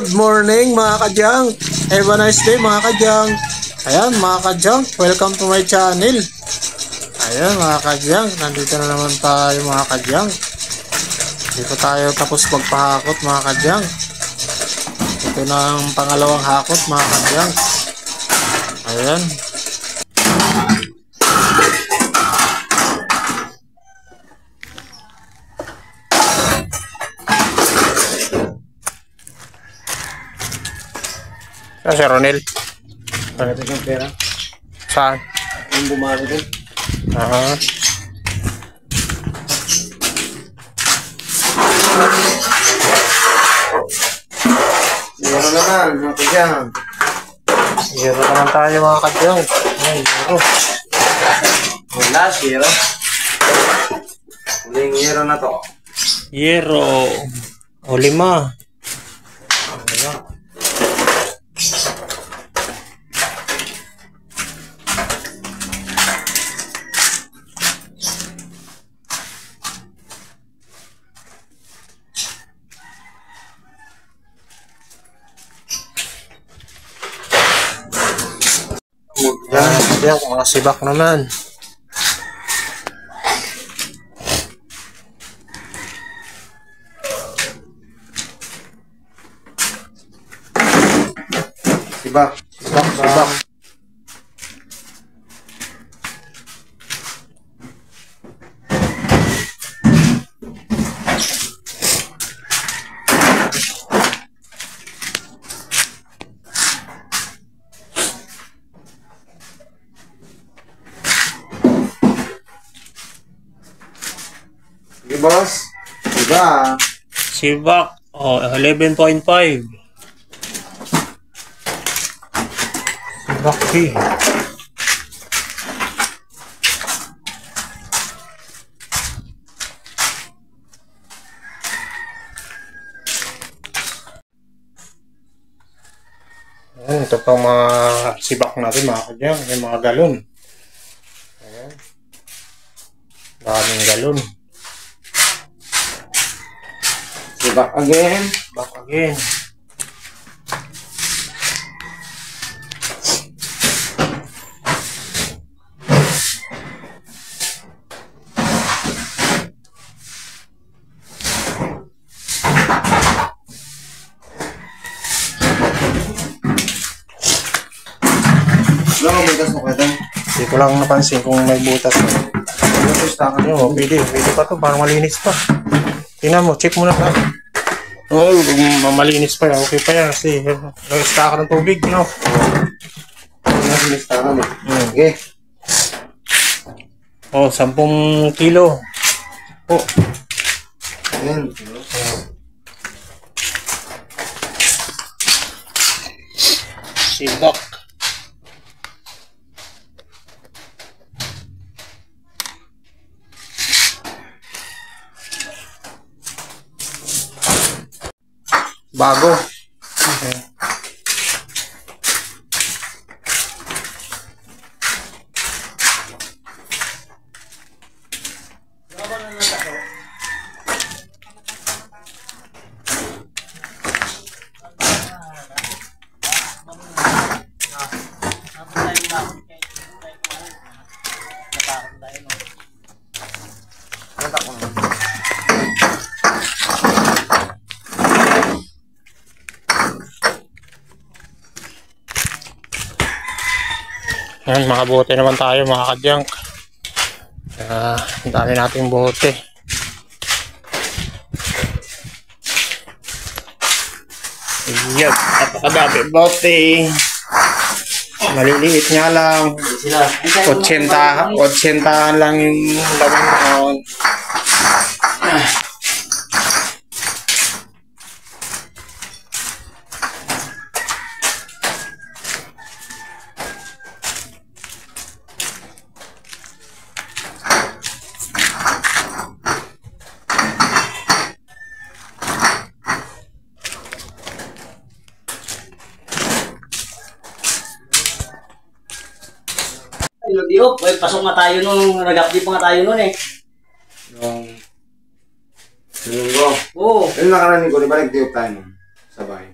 Good morning mga kadyang. Have a nice day mga kadyang. Ayan mga kadyang, welcome to my channel. Ayan mga kadyang, nandito na naman tayo mga kadyang. Hindi pa tayo tapos magpahakot mga kadyang. Ito na ang pangalawang hakot mga kadyang. Ayan. Saan si Ronel? Bakit yung pera? Saan? Yung bumari din. Zero naman, mga kadyang. Zero naman tayo mga kadyang. Ay, zero. Wala, zero. Huling zero na to. Zero. O 5. Yan, mga sibak naman. Sibak. Sibak. Sige, boss. Diba? Sibak. O, 11.5. Sibak key. Ayan, ito pang mga sibak natin mga kadyang. Yung mga galon. Ayan. Daming galon. Sibak again. Back again. Wala kang butas mo kayo. Hindi ko lang napansin kung may butas. Pwede pa to, parang malinis pa. Tingnan mo, check mo na pa. Oo, malinis pa yan. Okay pa yan kasi nag-stack ng tubig, no? Nag-stack mo. Okay. Oh, 10 kilo. Oh. Ayan. Sibak. Bago. Okay. Ayan, mga bote naman tayo mga kadyang. Ang dami nating bote. Ayan, napakadami bote. Maliliit nga lang. 80 lang yung laman noon. Diop, pasok nga tayo nung nag-update pa nga tayo nun eh. Yung linggo. Oo. Yung nakaraning ko, di ba nag-diop tayo nun? Sabay.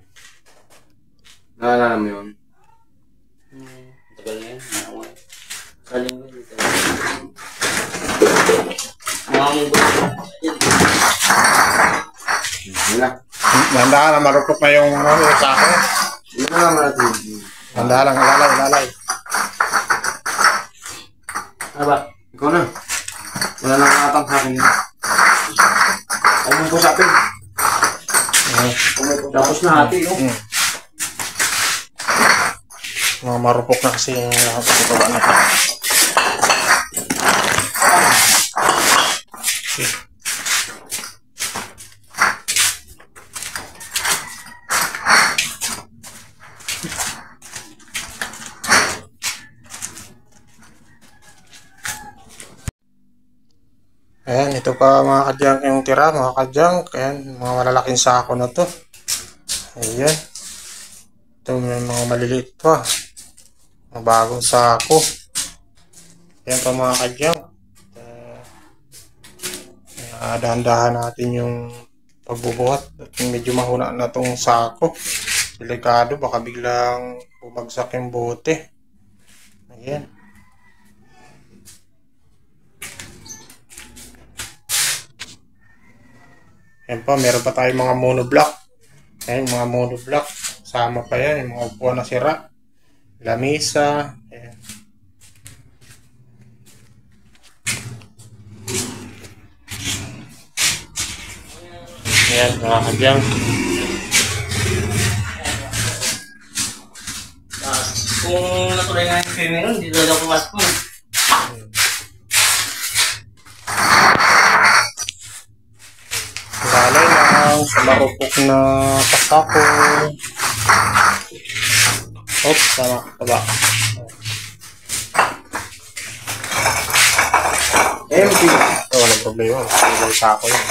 Naalala mo yun? Tagal na yun. Kaling mo dito. Mga munggo. Yun na. Handa ka na, marupok na yung sako. Yun na naman natin. Handa lang, lalay. Ano ba? Ikaw na. Wala nang katang sa akin yun. Ay mong kusapin. Tapos na hati, no? Mga marupok na kasi yung baba na ito. Ayan, ito pa mga kadyang yung tira, mga kadyang. Ayan, mga malalaking sako na to. Ayan. Ito may mga maliliit pa. Mga bagong sako. Ayan pa mga kadyang. Dahan-dahan natin yung pagbubuhat. At medyo mahuna na tong sako. Delikado, baka biglang bumagsak yung bote. Ayan. Ayan pa, meron pa tayong mga monoblock. Ayan, mga monoblock. Sama pa yan, yung mga upuan na sira. Lamisa. Ayan. Ayan, mga kadyang. Kung natuloy nga yung swimming nun, dito daw pumasok mo. Lalay lang sa marupok na pasako. Oops, sama kaba. Empty. Walang problema. Walang sako yun.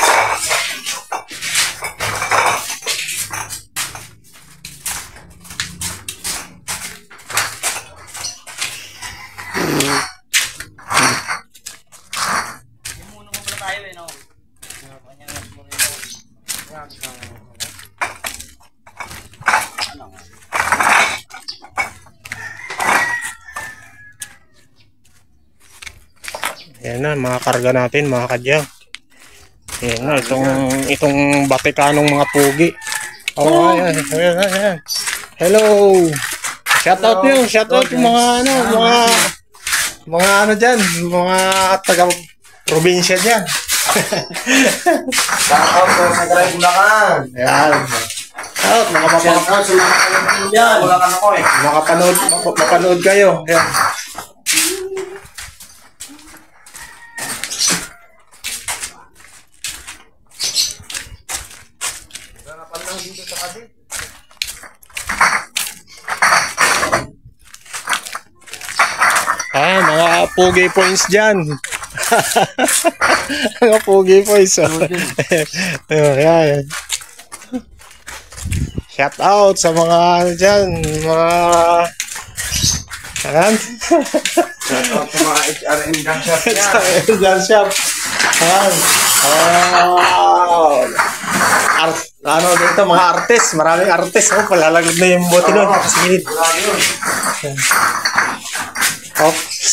Muna mo pala tayo eh, no? Ayan na, mga karga natin, mga kadyang. Ayan na, itong batikanong mga pugi. Oh, ayan. Hello! Shoutout nyo, shoutout yung mga ano dyan, mga taga-probinsya dyan. Shout out sa Sagray Bulacan. Ayan. Shoutout, Shout out sa mga kalabang dyan. Bulacan ako eh. mapanood kayo. Ayan. Ah, mga pogi points dyan. Mga pogi points. Oh. Ayan. Shout out sa mga ano dyan, mga... Ayan. Shout out sa mga HRM Gun Shop yan. Dyan shop. Ayan. Ano dito, mga artist. Maraming artist. Oh, palalagod na yung bote doon. Sige. Grabe yun. Oops.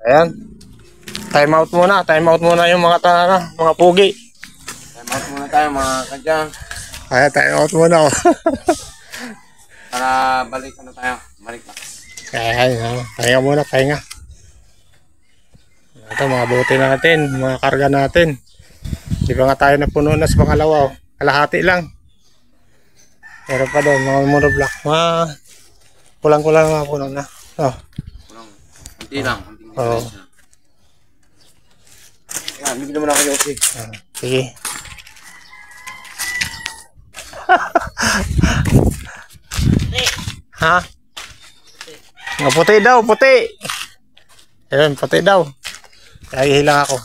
Ayan. Time out muna. Time out muna yung mga pugi. Time out muna tayo mga kadyang. Ayan, time out muna. Oh. Para balik na tayo. Balik na. Ayan, pahinga muna, pahinga. Ito, mga bote natin, mga karga natin. Di ba nga tayo napuno na sa pangalawa, oh. Kalahati lang. Meron pa doon, mga monoblock. Kulang-kulang mga puno na. Oh. Kunti lang. Oo. Yan, bigyan mo na kayo. Okay. Sige. Ha? Nga puti daw, puti. Ayun, puti daw. Kaya hilang ako.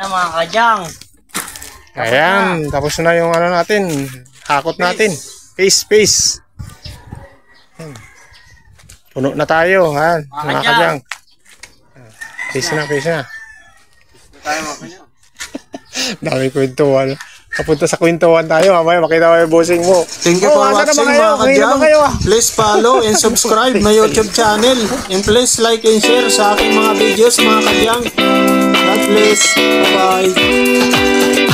Na mga kadyang. Ayan, tapos na yung ano natin. Hakot natin. Peace. Ayan. Puno na tayo, ha? Mga kadyang. Peace na. Tayo mga kanya. Dami kwentuhan. Kapunta sa kwentuhan tayo. Mamaya makita mo yung bossing mo. Thank you for asan watching naman kayo? mga kadyang. Kayo, Please follow and subscribe my YouTube channel. And please like and share sa aking mga videos mga kadyang. God bless. Bye-bye.